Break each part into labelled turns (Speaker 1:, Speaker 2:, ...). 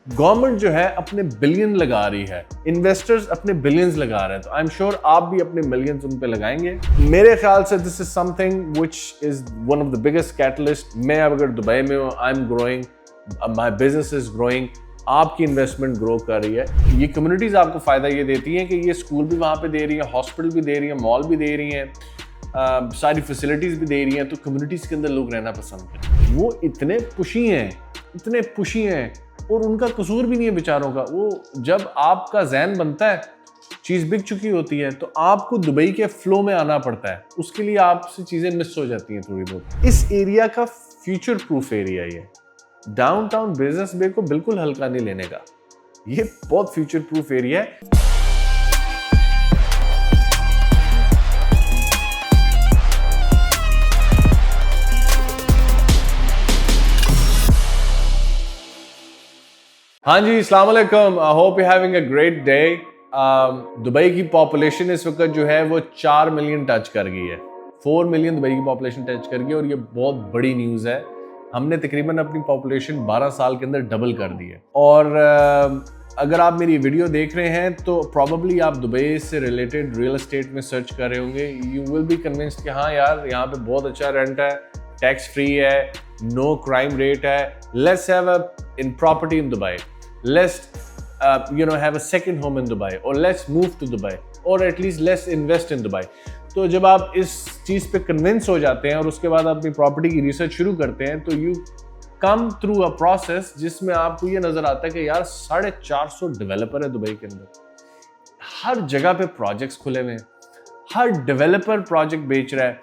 Speaker 1: Government जो है अपने बिलियन लगा रही है, इन्वेस्टर्स अपने बिलियंस लगा रहे हैं, तो आई एम श्योर आप भी अपने मिलियंस उन पे लगाएंगे। मेरे ख्याल से this is something which is one of the biggest catalyst. मैं अगर दुबई में हूँ, I am growing, my business is growing, आपकी इन्वेस्टमेंट ग्रो कर रही है। ये कम्युनिटीज आपको फायदा ये देती हैं कि ये स्कूल भी वहाँ पे दे रही है, हॉस्पिटल भी दे रही है, मॉल भी दे रही हैं, सारी फैसिलिटीज भी दे रही हैं, तो कम्युनिटीज के अंदर लोग रहना पसंद करते हैं। वो इतने पुशी हैं और उनका कसूर भी नहीं है बेचारों का। वो जब आपका ज़हन बनता है, चीज़ बिक चुकी होती है, तो आपको दुबई के फ्लो में आना पड़ता है, उसके लिए आपसे चीज़ें मिस हो जाती हैं थोड़ी बहुत। इस एरिया का फ्यूचर प्रूफ एरिया ये डाउनटाउन बिजनेस बे को बिल्कुल हल्का नहीं लेने का, ये बहुत फ्यूचर प्रूफ एरिया है। हाँ जी, अस्सलाम वालेकुम, I hope you having a great day. Dubai की पॉपुलेशन इस वक्त जो है वो 4 मिलियन टच कर गई है। 4 मिलियन दुबई की पॉपुलेशन टच कर गई और ये बहुत बड़ी न्यूज़ है। हमने तकरीबन अपनी पॉपुलेशन 12 साल के अंदर डबल कर दी है। और अगर आप मेरी वीडियो देख रहे हैं तो प्रॉबली आप दुबई से रिलेटेड रियल एस्टेट में सर्च कर रहे होंगे। यू विल बी कन्विंस्ड कि हाँ यार, यहाँ पे बहुत अच्छा रेंट है, टैक्स फ्री है, नो क्राइम रेट है, let's have a in property in Dubai, let's have a second home in Dubai, or let's move to Dubai, or at least let's invest in Dubai। तो जब आप इस चीज़ पे convince हो जाते हैं और उसके बाद अपनी प्रॉपर्टी की रिसर्च शुरू करते हैं, तो you come through a process जिसमें आपको ये नज़र आता है कि यार 450 डेवलपर है दुबई के अंदर, हर जगह पे प्रोजेक्ट्स खुले हुए हैं, हर डेवलपर प्रोजेक्ट बेच रहा है,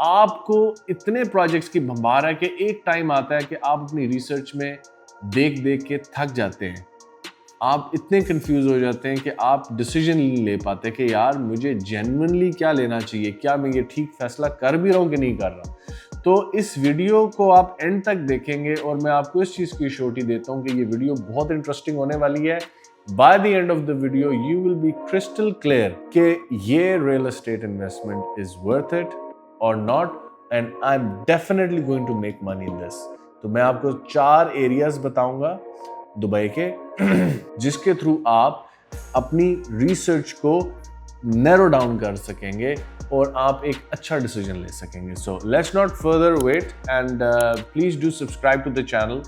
Speaker 1: आपको इतने प्रोजेक्ट्स की भंबार है कि एक टाइम आता है कि आप अपनी रिसर्च में देख के थक जाते हैं, आप इतने कंफ्यूज हो जाते हैं कि आप डिसीजन नहीं ले पाते कि यार मुझे जेन्युइनली क्या लेना चाहिए, क्या मैं ये ठीक फैसला कर भी रहा हूँ कि नहीं कर रहा। तो इस वीडियो को आप एंड तक देखेंगे और मैं आपको इस चीज़ की श्योरिटी देता हूँ कि ये वीडियो बहुत इंटरेस्टिंग होने वाली है। By the end of the video you will be crystal clear कि ये real estate investment is worth it और not, and I am definitely going to make money in this. तो मैं आपको 4 एरियाज बताऊंगा दुबई के जिसके थ्रू आप अपनी रिसर्च को नैरो डाउन कर सकेंगे और आप एक अच्छा डिसीजन ले सकेंगे। So let's not further wait and please do subscribe to the channel.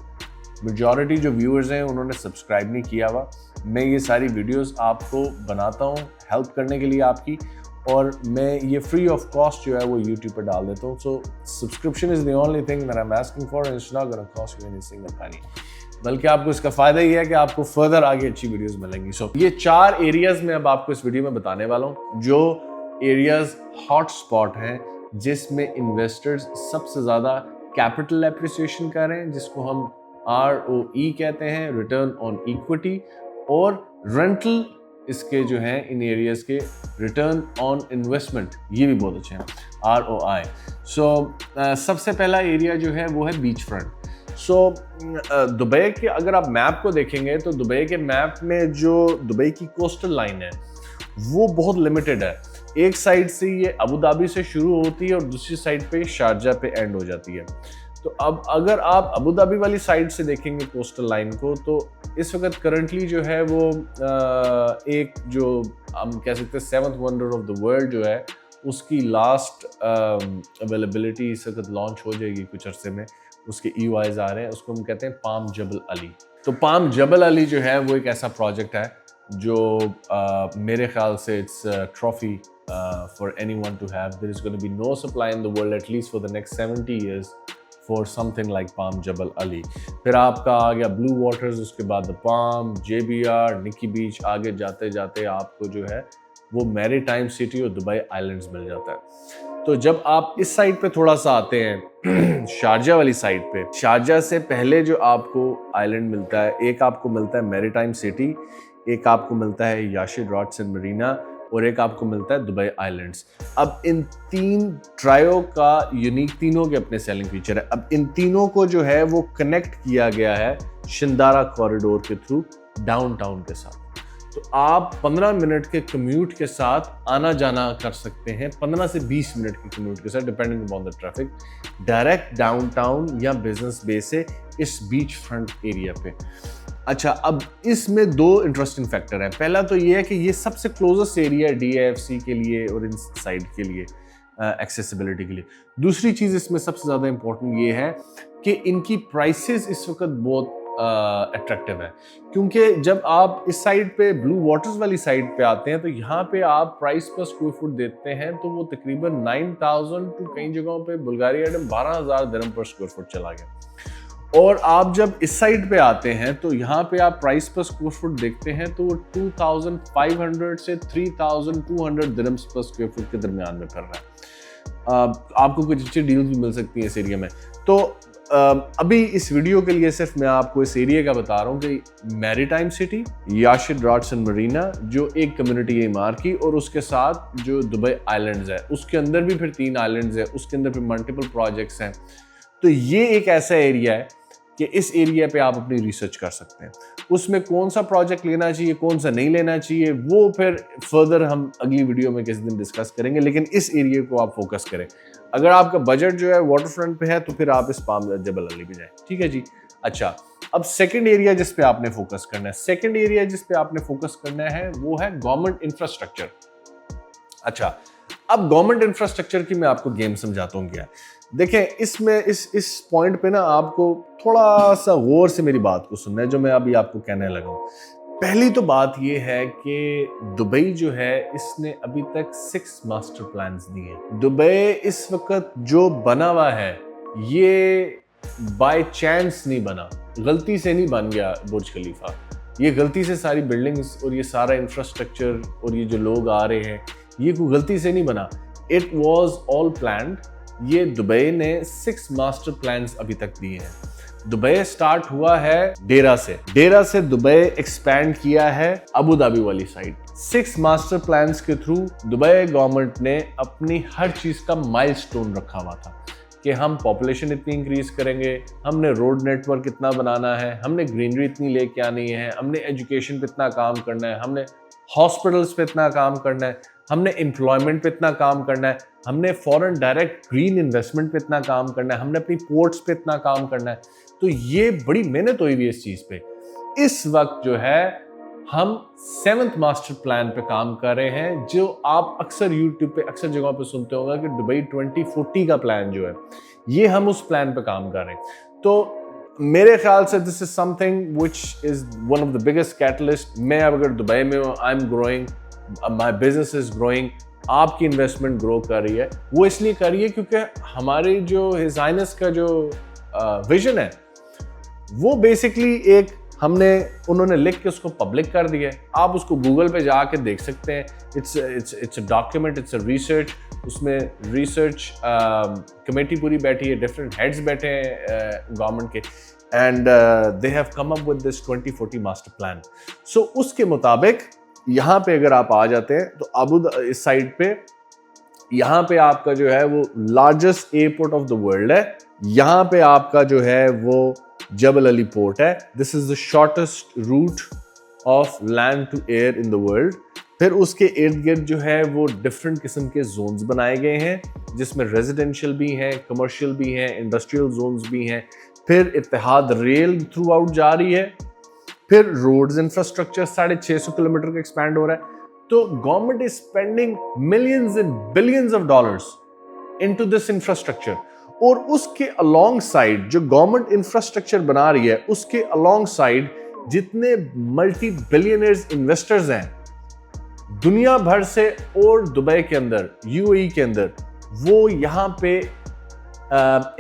Speaker 1: Majority जो व्यूअर्स हैं उन्होंने सब्सक्राइब नहीं किया हुआ। मैं ये सारी वीडियोस आपको बनाता हूँ हेल्प करने के लिए आपकी, और मैं ये फ्री ऑफ कॉस्ट जो है वो YouTube पर डाल देता हूँ। So subscription is the only thing that I am asking for, and it's not gonna cost you any single penny, बल्कि आपको इसका फायदा ये है कि आपको फर्दर आगे अच्छी वीडियोस मिलेंगी। सो ये 4 एरियाज में अब आपको इस वीडियो में बताने वाला हूँ, जो एरियाज हॉट स्पॉट हैं जिसमें इन्वेस्टर्स सबसे ज़्यादा कैपिटल एप्रिसिएशन कर रहे हैं, जिसको हम ROE कहते हैं, रिटर्न ऑन इक्विटी, और रेंटल इसके जो हैं इन एरियाज के रिटर्न ऑन इन्वेस्टमेंट ये भी बहुत अच्छे हैं, ROI। सो सबसे पहला एरिया जो है वो है बीच फ्रंट। सो दुबई के अगर आप मैप को देखेंगे तो दुबई के मैप में जो दुबई की कोस्टल लाइन है वो बहुत लिमिटेड है। एक साइड से ये अबू धाबी से शुरू होती है और दूसरी साइड पे शारजा पे एंड हो जाती है। तो अब अगर आप अबू धाबी वाली साइड से देखेंगे कोस्टल लाइन को, तो इस वक्त करंटली जो है वो एक जो हम कह सकते हैं 7th wonder of the world जो है उसकी लास्ट अवेलेबिलिटी इस वक्त लॉन्च हो जाएगी कुछ अरसे में। उसके EOIs आ रहे हैं, उसको हम कहते हैं पाम जबल अली। तो पाम जबल अली जो है वो एक ऐसा प्रोजेक्ट है जो मेरे ख्याल से it's trophy for anyone to have. There is going to be no supply in the world at least for the next 70 years for something like palm Jebel Ali. फिर आपका आ गया ब्लू वाटर्स, उसके बाद the palm, JBR, Nikki beach, आगे जाते जाते आपको जो है वो मैरीटाइम सिटी और दुबई आइलैंड्स मिल जाता है। तो जब आप इस साइड पे थोड़ा सा आते हैं शारजा वाली साइड पे, शारजा से पहले जो आपको आइलैंड मिलता है, एक आपको मिलता है मैरीटाइम सिटी, एक आपको मिलता है याशिर रॉड्स एंड मरीना, और एक आपको मिलता है दुबई आइलैंड्स। अब इन 3 ट्रायो का यूनिक, तीनों के अपने सेलिंग फीचर है। अब इन तीनों को जो है वो कनेक्ट किया गया है शिंदारा कॉरिडोर के थ्रू डाउनटाउन के साथ। तो आप 15 मिनट के कम्यूट के साथ आना जाना कर सकते हैं, 15 से 20 मिनट के कम्यूट के साथ depending upon the traffic, direct downtown या बिजनेस बे से इस बीच फ्रंट एरिया पे। अच्छा, अब इसमें दो इंटरेस्टिंग फैक्टर है। पहला तो ये है कि ये सबसे क्लोजेस्ट एरिया है DIFC के लिए और इन साइड के लिए, एक्सेसिबिलिटी के लिए। दूसरी चीज़ इसमें सबसे ज़्यादा इंपॉर्टेंट ये है कि इनकी प्राइसेस इस वक्त बहुत अट्रैक्टिव है, क्योंकि जब आप इस साइड पे ब्लू वाटर्स वाली साइड पे आते हैं तो यहाँ पे आप प्राइस पर स्क्वायर फुट देते हैं तो वो तकरीबन 9,000 टू कई जगहों पे बुल्गारिया में 12,000 दिरहम पर स्क्वायर फुट चला गया। और आप जब इस साइड पे आते हैं तो यहाँ पे आप प्राइस पर स्क्वायर फुट देखते हैं तो वो 2,500 से 3,200 दिरहम्स पर स्क्वायर फुट के दरमियान में कर रहा है। आपको कुछ अच्छी डील्स भी मिल सकती हैं इस एरिया में। तो अभी इस वीडियो के लिए सिर्फ मैं आपको इस एरिया का बता रहा हूँ कि मैरीटाइम सिटी, याशिद राड्सन मरीना जो एक कम्युनिटी है इमार की, और उसके साथ जो दुबई आइलैंड्स है, उसके अंदर भी फिर 3 आइलैंड्स है, उसके अंदर फिर मल्टीपल प्रोजेक्ट्स हैं। तो ये एक ऐसा एरिया है कि इस एरिया पे आप अपनी रिसर्च कर सकते हैं। उसमें कौन सा प्रोजेक्ट लेना चाहिए, कौन सा नहीं लेना चाहिए, वो फिर फर्दर हम अगली वीडियो में किसी दिन डिस्कस करेंगे, लेकिन इस एरिया को आप फोकस करें। अगर आपका बजट जो है वाटर फ्रंट पे है तो फिर आप इस पाम जबल अली पे जाएं, ठीक है जी। अच्छा, अब सेकंड एरिया जिस पे आपने फोकस करना है, सेकंड एरिया जिस पे आपने फोकस करना है वो है गवर्नमेंट इंफ्रास्ट्रक्चर। अच्छा, अब गवर्नमेंट इंफ्रास्ट्रक्चर की मैं आपको गेम समझाता हूँ क्या। देखें, इसमें इस पॉइंट पे ना आपको थोड़ा सा गौर से मेरी बात को सुनना है जो मैं अभी आपको कहने लगा हूँ। पहली तो बात ये है कि दुबई जो है इसने अभी तक 6 मास्टर प्लान्स दिए हैं। दुबई इस वक्त जो बना हुआ है ये बाय चांस नहीं बना, गलती से नहीं बन गया बुर्ज खलीफा। ये गलती से सारी बिल्डिंग्स और ये सारा इंफ्रास्ट्रक्चर और ये जो लोग आ रहे हैं ये कोई गलती से नहीं बना। It was all planned. ये दुबई ने 6 मास्टर प्लान्स अभी तक दिए हैं। दुबई स्टार्ट हुआ है डेरा से दुबई एक्सपैंड किया है अबू धाबी वाली साइड। 6 मास्टर प्लान्स के थ्रू दुबई गवर्नमेंट ने अपनी हर चीज का माइलस्टोन रखा हुआ था कि हम पॉपुलेशन इतनी इंक्रीज करेंगे, हमने रोड नेटवर्क इतना बनाना है, हमने ग्रीनरी इतनी लेके आनी है, हमने एजुकेशन पे इतना काम करना है, हमने हॉस्पिटल्स पे इतना काम करना है, हमने एम्प्लॉयमेंट पे इतना काम करना है, हमने फॉरेन डायरेक्ट ग्रीन इन्वेस्टमेंट पे इतना काम करना है, हमने अपनी पोर्ट्स पे इतना काम करना है। तो ये बड़ी मेहनत हुई हुई है इस चीज पे। इस वक्त जो है हम 7th मास्टर प्लान पे काम कर रहे हैं, जो आप अक्सर यूट्यूब पे अक्सर जगहों पे सुनते होंगे कि दुबई 2040 का प्लान जो है, ये हम उस प्लान पे काम कर रहे हैं। तो मेरे ख्याल से this is something which is one of the biggest catalyst. मैं अगर दुबई में हूँ, I am growing, my business is growing, आपकी इन्वेस्टमेंट ग्रो कर रही है। वो इसलिए कर रही है क्योंकि हमारे जो हिज हाइनेस का जो विजन है वो बेसिकली एक उन्होंने लिख के उसको पब्लिक कर दिया है। आप उसको गूगल पे जाके देख सकते हैं। It's a document, it's a research. उसमें रिसर्च कमेटी पूरी बैठी है, डिफरेंट हेड्स बैठे हैं गवर्नमेंट के, and they have come up with this 2040 master plan. So उसके मुताबिक यहाँ पे अगर आप आ जाते हैं तो इस साइड पे यहाँ पे आपका जो है वो largest airport of the world है। यहाँ पे आपका जो है वो जबल अली पोर्ट है। This is the shortest route of land to air in the world. फिर उसके इर्द गिर्द जो है वो डिफरेंट किस्म के जोन्स बनाए गए हैं, जिसमें रेजिडेंशियल भी हैं, कमर्शियल भी हैं, इंडस्ट्रियल जोन्स भी हैं। फिर इत्तेहाद रेल थ्रू आउट जा रही है। फिर रोड्स इंफ्रास्ट्रक्चर 650 किलोमीटर का एक्सपैंड हो रहा है। तो government is spending millions and billions of dollars into this infrastructure. और उसके अलोंग साइड जो गवर्नमेंट इंफ्रास्ट्रक्चर बना रही है, उसके अलोंग साइड जितने मल्टी बिलियनर्स इन्वेस्टर्स हैं दुनिया भर से और दुबई के अंदर, यूएई के अंदर, वो यहाँ पे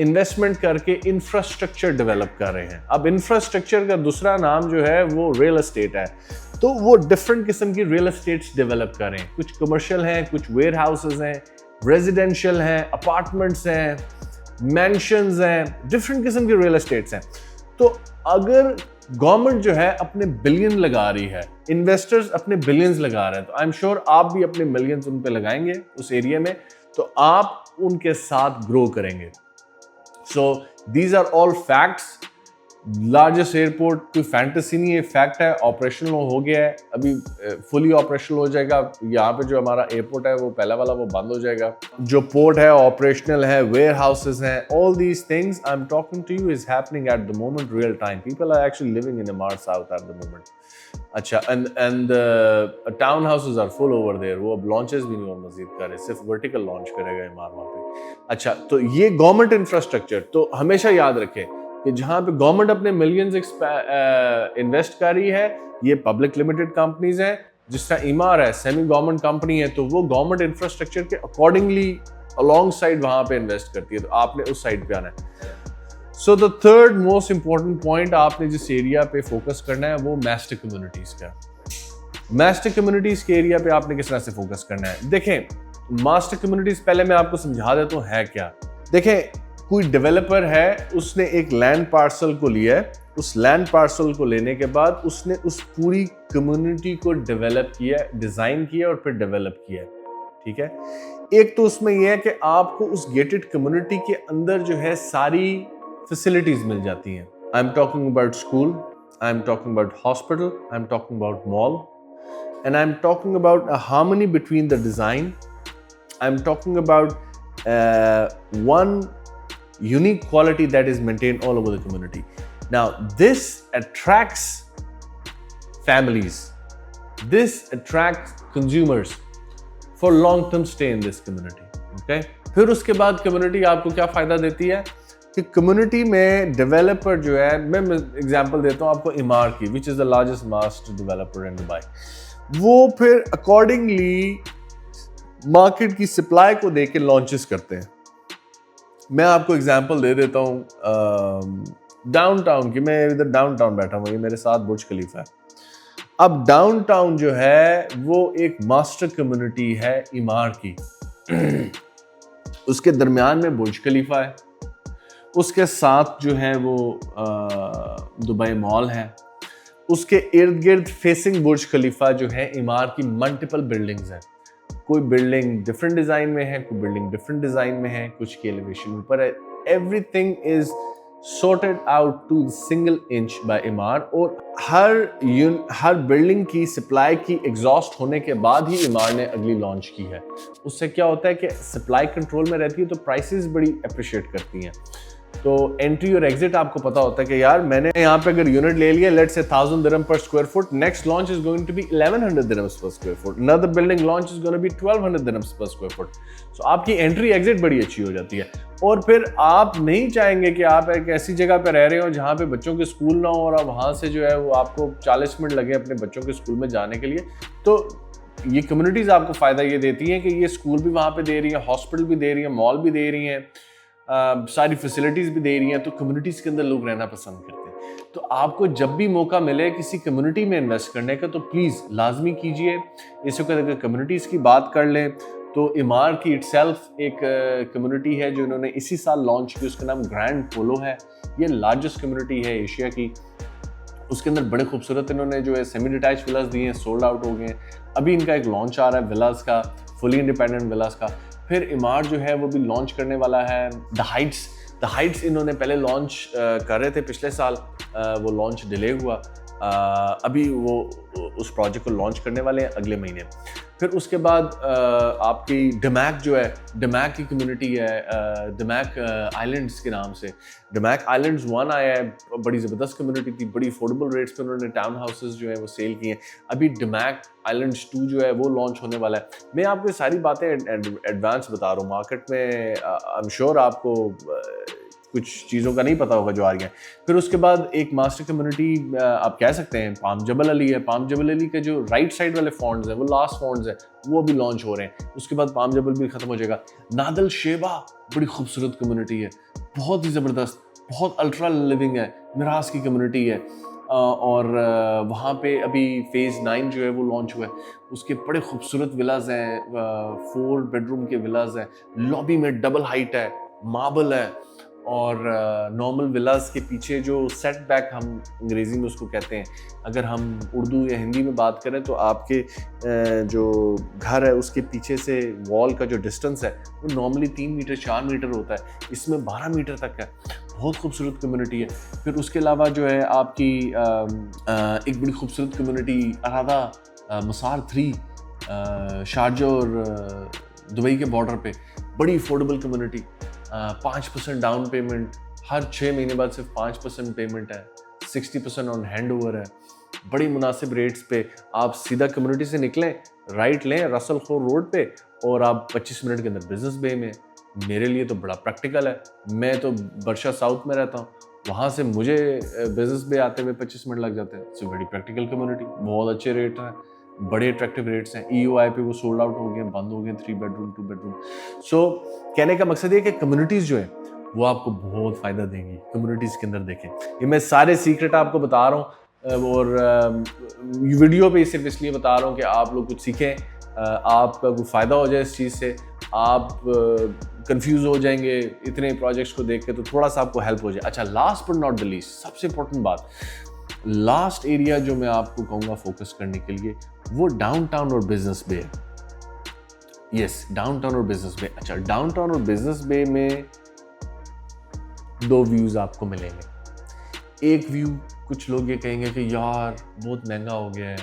Speaker 1: इन्वेस्टमेंट करके इंफ्रास्ट्रक्चर डेवलप कर रहे हैं। अब इंफ्रास्ट्रक्चर का दूसरा नाम जो है वो रियल एस्टेट है। तो वो डिफरेंट किस्म की रियल एस्टेट्स डेवलप कर रहे हैं। कुछ कमर्शियल हैं, कुछ वेयर हाउसेज हैं, रेजिडेंशियल हैं, अपार्टमेंट्स हैं, मैंशंस हैं, डिफरेंट किस्म की रियल एस्टेट्स हैं। तो अगर गवर्नमेंट जो है अपने बिलियन लगा रही है, इन्वेस्टर्स अपने बिलियंस लगा रहे हैं, तो आई एम श्योर आप भी अपने मिलियंस उन पे लगाएंगे उस एरिया में, तो आप उनके साथ ग्रो करेंगे। So these are all facts. Largest airport कोई फैंटेसी नहीं है, फैक्ट है, ऑपरेशनल हो गया है, अभी फुली ऑपरेशनल हो जाएगा। यहाँ पे जो हमारा एयरपोर्ट है वो पहला वाला वो बंद हो जाएगा। जो पोर्ट है ऑपरेशनल है, वेयर हाउसेस हैं, all these things I am talking to you is happening at the moment, real time. People are actually living in Emaar south at the moment. अच्छा, and town houses are full over there. वो अब launches भी नहीं और मजीद कर रहे, सिर्फ vertical launch करेगा एमआर वहाँ पे। अच्छा, तो ये गवर्नमेंट इंफ्रास्ट्रक्चर, तो हमेशा याद रखें कि जहां पे गवर्नमेंट अपने मिलियंस इन्वेस्ट कर रही है, ये पब्लिक लिमिटेड कंपनीज हैं। जिस तरह ईमार है, सेमी गवर्नमेंट कंपनी है, तो वो गवर्नमेंट इंफ्रास्ट्रक्चर के अकॉर्डिंगली अलॉन्ग साइड वहां पे इन्वेस्ट करती है, तो आपने उस साइड पे आना है। So the third most important point, आपने जिस एरिया पे फोकस करना है वो मैस्टर कम्युनिटीज का। मैस्टर कम्युनिटीज के एरिया पे आपने किस तरह से फोकस करना है? देखें, मास्टर कम्युनिटीज पहले मैं आपको समझा देता हूँ है क्या। देखें, कोई डेवलपर है, उसने एक लैंड पार्सल को लिया है, उस लैंड पार्सल को लेने के बाद उसने उस पूरी कम्युनिटी को डेवलप किया, डिजाइन किया और फिर डेवलप किया। ठीक है, एक तो उसमें यह है कि आपको उस गेटेड कम्युनिटी के अंदर जो है सारी फैसिलिटीज मिल जाती हैं। आई am talking about school, I am talking about hospital, I am talking about mall, and I'm talking about a harmony between the design. I'm talking about one unique quality that is maintained all over the community. Now, this attracts families. This attracts consumers for long-term stay in this community. Okay? फिर उसके बाद community आपको क्या फायदा देती है कि community में डेवलपर जो है, मैं एग्जांपल देता हूँ आपको इमार की, which is the largest master developer in Dubai. वो फिर अकॉर्डिंगली मार्केट की सप्लाई को देके लॉन्चेस करते हैं। मैं आपको एग्जांपल दे देता हूँ डाउनटाउन की। मैं इधर डाउनटाउन बैठा हूँ, ये मेरे साथ बुर्ज खलीफा है। अब डाउनटाउन जो है वो एक मास्टर कम्युनिटी है इमार की। उसके दरमियान में बुर्ज खलीफा है, उसके साथ जो है वो दुबई मॉल है, उसके इर्द गिर्द फेसिंग बुर्ज खलीफा जो है इमार की मल्टीपल बिल्डिंग्स हैं। कोई बिल्डिंग डिफरेंट डिजाइन में है, कोई बिल्डिंग डिफरेंट डिजाइन में है, कुछ की एलिवेशन ऊपर है। Everything is sorted out to single inch by इमार। और हर बिल्डिंग की सप्लाई की एग्जॉस्ट होने के बाद ही इमार ने अगली लॉन्च की है। उससे क्या होता है कि सप्लाई कंट्रोल में रहती है, तो प्राइसेस बड़ी अप्रिशिएट करती हैं। तो एंट्री और एग्जिट आपको पता होता है कि यार मैंने यहाँ पे अगर यूनिट ले लिया, लेट्स से 1000 दिरहम पर square foot, next launch is going to be 1100 dirhams पर square foot, another building launch is going to be 1200 dirhams पर स्क्वायर फुट। सो आपकी एंट्री एग्जिट बड़ी अच्छी हो जाती है। और फिर आप नहीं चाहेंगे कि आप एक ऐसी जगह पे रह रहे हो जहाँ पे बच्चों के स्कूल ना हो और आप वहाँ से जो है वो आपको 40 मिनट लगे अपने बच्चों के स्कूल में जाने के लिए। तो ये कम्युनिटीज आपको फायदा ये देती हैं कि ये स्कूल भी वहाँ पे दे रही है, हॉस्पिटल भी दे रही है, मॉल भी दे रही हैं, सारी फैसिलिटीज भी दे रही हैं। तो कम्युनिटीज के अंदर लोग रहना पसंद करते हैं। तो आपको जब भी मौका मिले किसी कम्युनिटी में इन्वेस्ट करने का, तो प्लीज लाजमी कीजिए। इस वक्त अगर कम्युनिटीज की बात कर लें तो इमार की इटसेल्फ एक कम्युनिटी है जो इन्होंने इसी साल लॉन्च की, उसका नाम ग्रैंड पोलो है। ये लार्जेस्ट कम्युनिटी है एशिया की। उसके अंदर बड़े खूबसूरत इन्होंने जो है सेमी डिटैच विलास दिए हैं, सोल्ड आउट हो गए हैं। अभी इनका एक लॉन्च आ रहा है विलास का, फुली इंडिपेंडेंट विलास का। फिर इमार जो है वो भी लॉन्च करने वाला है द हाइट्स। द हाइट्स इन्होंने पहले लॉन्च कर रहे थे पिछले साल, वो लॉन्च डिले हुआ। अभी वो उस प्रोजेक्ट को लॉन्च करने वाले हैं अगले महीने। फिर उसके बाद आपकी डमैक जो है, डमैक की कम्युनिटी है, डमैक आइलैंड्स के नाम से। डमैक आइलैंड्स 1 आया है, बड़ी ज़बरदस्त कम्युनिटी थी, बड़ी अफोर्डेबल रेट्स पे उन्होंने टाउन हाउसेस जो है वो सेल किए हैं। अभी डमैक आइलैंड्स 2 जो है वो लॉन्च होने वाला है। मैं आपको ये सारी बातें एडवांस बता रहा हूँ। मार्केट में आई एम श्योर आपको कुछ चीज़ों का नहीं पता होगा जो आ रही है। फिर उसके बाद एक मास्टर कम्युनिटी आप कह सकते हैं पाम जबल अली है। पाम जबल अली के जो राइट साइड वाले फॉन्ट्स हैं, वो लास्ट फॉन्ट्स हैं, वो भी लॉन्च हो रहे हैं। उसके बाद पाम जबल भी खत्म हो जाएगा। नादल शेबा बड़ी खूबसूरत कम्युनिटी है, बहुत ही ज़बरदस्त, बहुत अल्ट्रा लिविंग है, मिराज की कम्युनिटी है। और वहाँ पे अभी फेज़ 9 जो है वो लॉन्च हुआ है। उसके बड़े खूबसूरत विलाज हैं, 4 बेडरूम के विलाज हैं, लॉबी में डबल हाइट है, मार्बल है, और नॉर्मल विलास के पीछे जो सेट बैक हम अंग्रेज़ी में उसको कहते हैं, अगर हम उर्दू या हिंदी में बात करें तो आपके जो घर है उसके पीछे से वॉल का जो डिस्टेंस है वो नॉर्मली 3 मीटर 4 मीटर होता है, इसमें 12 मीटर तक है। बहुत खूबसूरत कम्युनिटी है। फिर उसके अलावा जो है आपकी एक बड़ी खूबसूरत कम्युनिटी अरादा मसार 3 शारजा और दुबई के बॉर्डर पे, बड़ी अफोर्डेबल कम्युनिटी। 5% डाउन पेमेंट, हर 6 महीने बाद सिर्फ 5% पेमेंट है, 60% ऑन हैंड ओवर है, बड़ी मुनासिब रेट्स पे। आप सीधा कम्युनिटी से निकलें, राइट लें रसल खोर रोड पे और आप 25 मिनट के अंदर बिजनेस बे में। मेरे लिए तो बड़ा प्रैक्टिकल है, मैं तो बर्शा साउथ में रहता हूँ, वहाँ से मुझे बिजनेस बे आते हुए 25 मिनट लग जाते हैं। इट्स बड़ी प्रैक्टिकल कम्युनिटी, बहुत अच्छे रेट हैं, बड़े अट्रैक्टिव रेट्स हैं। EOI पे वो सोल्ड आउट हो गए, बंद हो गए 3 बेडरूम 2 बेडरूम। सो कहने का मकसद ये कि कम्युनिटीज़ जो है वो आपको बहुत फ़ायदा देंगी। कम्युनिटीज़ के अंदर देखें, ये मैं सारे सीक्रेट आपको बता रहा हूँ और वीडियो पे सिर्फ इसलिए बता रहा हूँ कि आप लोग कुछ सीखें, आपका कोई फ़ायदा हो जाए इस चीज़ से। आप कंफ्यूज हो जाएंगे इतने प्रोजेक्ट्स को देख के, तो थोड़ा सा आपको हेल्प हो जाए। अच्छा, last but not the least, सबसे इंपॉर्टेंट बात, लास्ट एरिया जो मैं आपको कहूँगा फोकस करने के लिए, वो डाउनटाउन और बिजनेस बे है। यस, डाउनटाउन और बिजनेस बे। अच्छा, डाउनटाउन और बिजनेस बे में 2 व्यूज़ आपको मिलेंगे। एक व्यू, कुछ लोग ये कहेंगे कि यार बहुत महंगा हो गया है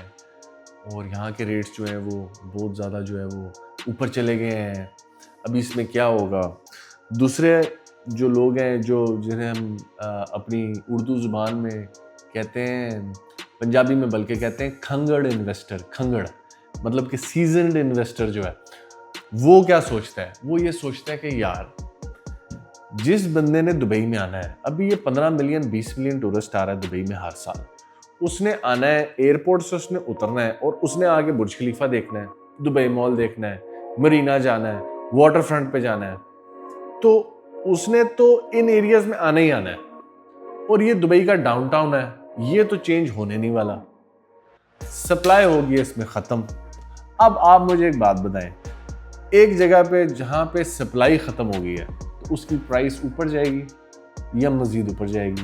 Speaker 1: और यहाँ के रेट्स जो हैं वो बहुत ज़्यादा जो है वो ऊपर चले गए हैं, अभी इसमें क्या होगा। दूसरे जो लोग हैं जो जिन्हें हम अपनी उर्दू ज़ुबान में कहते हैं, पंजाबी में बल्कि कहते हैं खंगड़ इन्वेस्टर। खंगड़ मतलब कि सीजनड इन्वेस्टर जो है वो क्या सोचता है, वो ये सोचता है कि यार जिस बंदे ने दुबई में आना है, अभी ये 15 मिलियन 20 मिलियन टूरिस्ट आ रहा है दुबई में हर साल, उसने आना है, एयरपोर्ट से उसने उतरना है और उसने आगे बुर्ज खलीफा देखना है, दुबई मॉल देखना है, मरीना जाना है, वाटर फ्रंट पे जाना है, तो उसने तो इन एरियाज में आना ही आना है। और ये दुबई का डाउनटाउन है, ये तो चेंज होने नहीं वाला, सप्लाई होगी इसमें ख़त्म। अब आप मुझे एक बात बताएं, एक जगह पे जहाँ पे सप्लाई ख़त्म हो गई है तो उसकी प्राइस ऊपर जाएगी या मज़ीद ऊपर जाएगी,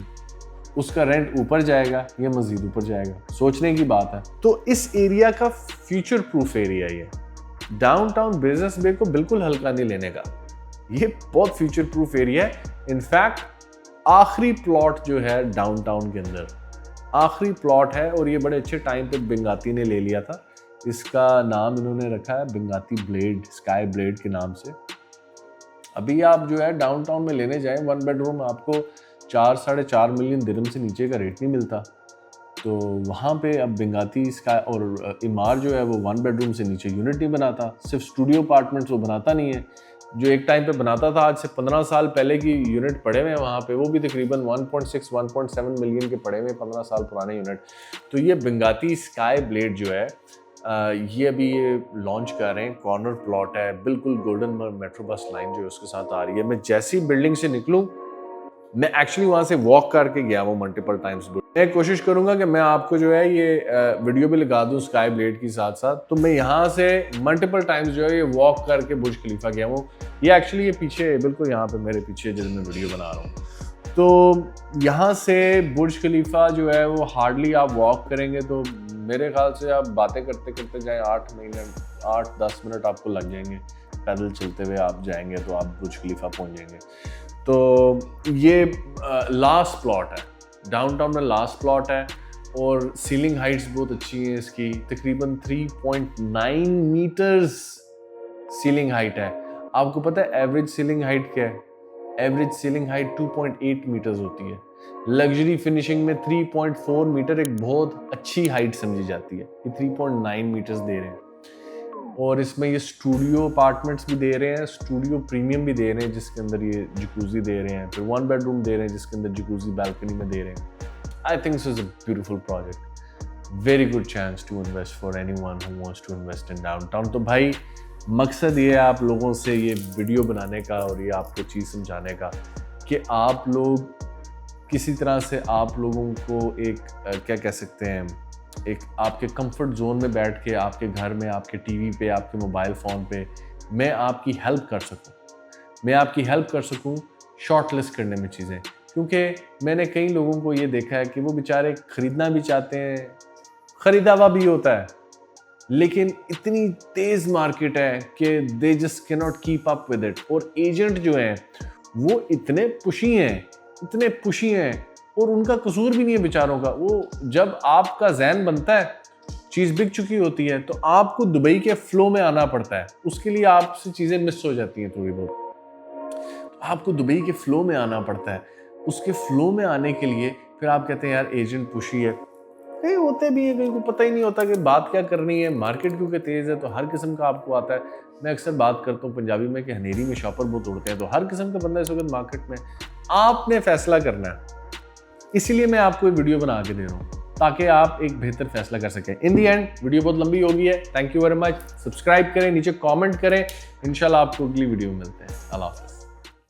Speaker 1: उसका रेंट ऊपर जाएगा या मज़ीद ऊपर जाएगा, सोचने की बात है। तो इस एरिया का फ्यूचर प्रूफ एरिया ये डाउनटाउन बिजनेस बे को बिल्कुल हल्का नहीं लेने का, ये बहुत फ्यूचर प्रूफ एरिया है। इनफैक्ट आखिरी प्लॉट जो है डाउनटाउन के अंदर, आखिरी प्लॉट है और ये बड़े अच्छे टाइम पे बिंगाती ने ले लिया था। इसका नाम इन्होंने रखा है बिंगाती ब्लेड, स्काई ब्लेड के नाम से। अभी आप जो है डाउनटाउन में लेने जाएं 1 बेडरूम, आपको 4-4.5 मिलियन दिरहम से नीचे का रेट नहीं मिलता। तो वहाँ पे अब बिंगाती स्काई और इमार जो है वो 1 बेडरूम से नीचे यूनिट नहीं बनाता, सिर्फ स्टूडियो अपार्टमेंट्स वो बनाता नहीं है। जो एक टाइम पे बनाता था, आज से 15 साल पहले की यूनिट पड़े हुए हैं वहाँ पे, वो भी तकरीबन 1.6-1.7 मिलियन के पड़े हुए 15 साल पुराने यूनिट। तो ये बिंगाती स्काई ब्लेड जो है ये अभी ये लॉन्च कर रहे हैं, कॉर्नर प्लॉट है, बिल्कुल गोल्डन मेट्रो बस लाइन जो है उसके साथ आ रही है। मैं जैसी बिल्डिंग से निकलूँ, मैं एक्चुअली वहाँ से वॉक करके गया हूँ मल्टीपल टाइम्स। मैं कोशिश करूँगा कि मैं आपको जो है ये वीडियो भी लगा दूँ स्काई ब्लेड के साथ साथ। तो मैं यहाँ से मल्टीपल टाइम्स जो है ये वॉक करके बुर्ज खलीफा गया हूँ। ये एक्चुअली ये पीछे बिल्कुल यहाँ पे मेरे पीछे जब मैं वीडियो बना रहा हूँ, तो यहाँ से बुर्ज खलीफा जो है वो हार्डली आप वॉक करेंगे तो मेरे ख्याल से आप बातें करते करते जाएँ 8-10 मिनट आपको लग जाएंगे, पैदल चलते हुए आप जाएंगे तो आप बुर्ज खलीफा पहुँच जाएंगे। तो ये लास्ट प्लॉट है, डाउनटाउन में लास्ट प्लॉट है और सीलिंग हाइट्स बहुत अच्छी हैं इसकी, तकरीबन 3.9 मीटर्स सीलिंग हाइट है। आपको पता है एवरेज सीलिंग हाइट क्या है? एवरेज सीलिंग हाइट 2.8 मीटर्स होती है। लग्जरी फिनिशिंग में 3.4 मीटर एक बहुत अच्छी हाइट समझी जाती है, ये 3.9 मीटर्स दे रहे हैं। और इसमें ये स्टूडियो अपार्टमेंट्स भी दे रहे हैं, स्टूडियो प्रीमियम भी दे रहे हैं जिसके अंदर ये जकूजी दे रहे हैं, फिर 1 बेडरूम दे रहे हैं जिसके अंदर जकूजी बालकनी में दे रहे हैं। I think this is a beautiful project, very good chance to invest for anyone who wants to invest in downtown. तो भाई मकसद ये है आप लोगों से ये वीडियो बनाने का और ये आपको चीज़ समझाने का कि आप लोग किसी तरह से आप लोगों को एक क्या कह सकते हैं, एक आपके कंफर्ट जोन में बैठ के आपके घर में, आपके टीवी पे, आपके मोबाइल फ़ोन पे मैं आपकी हेल्प कर सकूं, मैं आपकी हेल्प कर सकूं शॉर्ट लिस्ट करने में चीज़ें, क्योंकि मैंने कई लोगों को ये देखा है कि वो बेचारे खरीदना भी चाहते हैं, खरीदा हुआ भी होता है, लेकिन इतनी तेज़ मार्केट है कि they just can not keep up with it. और एजेंट जो हैं वो इतने पुशी हैं और उनका कसूर भी नहीं है बेचारों का। वो जब आपका जहन बनता है, चीज़ बिक चुकी होती है, तो आपको दुबई के फ्लो में आना पड़ता है। उसके लिए आपसे चीज़ें मिस हो जाती हैं थोड़ी बहुत, तो आपको दुबई के फ्लो में आना पड़ता है। उसके फ्लो में आने के लिए फिर आप कहते हैं यार एजेंट पुशी है, कई होते भी हैं, कहीं को पता ही नहीं होता कि बात क्या करनी है। मार्केट क्योंकि तेज़ है तो हर किस्म का आपको आता है। मैं अक्सर बात करता हूँ पंजाबी में कि हनेरी में शॉपर बहुत उड़ते हैं, तो हर किस्म का बंदा इस वक्त मार्केट में। आपने फैसला करना है, इसीलिए मैं आपको ये वीडियो बना के दे रहा हूँ ताकि आप एक बेहतर फैसला कर सकें। इन दी एंड वीडियो बहुत लंबी हो गई है, thank you very much. Subscribe करें, नीचे कॉमेंट करें, इंशाल्लाह आपको अगली वीडियो में मिलते हैं। अल्लाह हाफ़िज़।